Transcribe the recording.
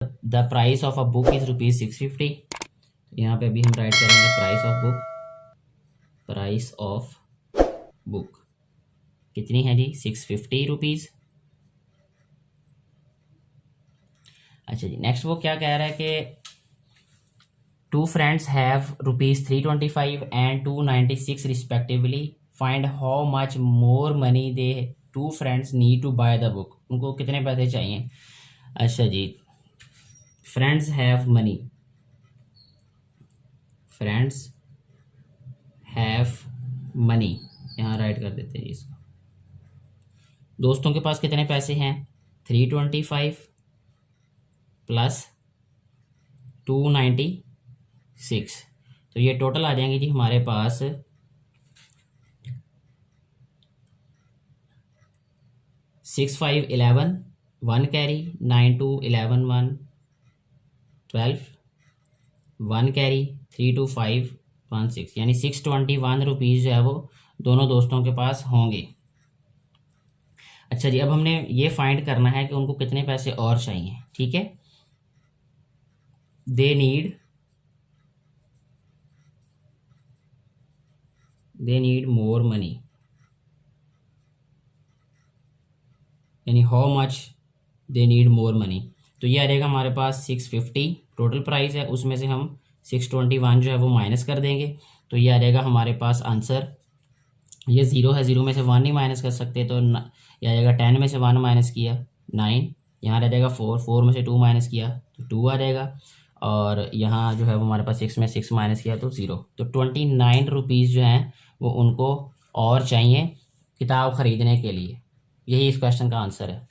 The price of a book is ₹650। यहाँ पे अभी हम राइट करेंगे price of book. Price of book कितनी है जी? ₹650। अच्छा जी, नेक्स्ट वो क्या कह रहा है कि two friends have ₹325 and $296 respectively. Find how much more money they two friends need to buy the book. उनको कितने पैसे चाहिए? अच्छा जी, friends have money, friends have money, यहाँ राइट कर देते हैं इसको। दोस्तों के पास कितने पैसे हैं? 325 प्लस 296, तो ये टोटल आ जाएंगे जी हमारे पास 6, 5, 11, 1 कैरी, 9, 2, 11, 1, 12, 1 कैरी, 3, 2, 5, 1, 6, यानी 621 रुपीज़ जो है वो दोनों दोस्तों के पास होंगे। अच्छा जी, अब हमने ये फाइंड करना है कि उनको कितने पैसे और चाहिए। ठीक है, दे नीड मोर मनी, यानी how much they need more money. तो ये आ जाएगा हमारे पास 650 टोटल प्राइस है, उसमें से हम 621 जो है वो माइनस कर देंगे। तो ये आ जाएगा हमारे पास आंसर। ये 0 है, 0 में से 1 नहीं माइनस कर सकते, तो ये आ जाएगा 10 में से 1 माइनस किया 9, यहाँ रह जाएगा 4 में से 2 माइनस किया तो 2 आ जाएगा, और यहाँ जो है वो हमारे पास 6 में 6 माइनस किया तो 0। तो 29 रुपीज़ जो हैं वो उनको और चाहिए किताब ख़रीदने के लिए। यही इस क्वेश्चन का आंसर है।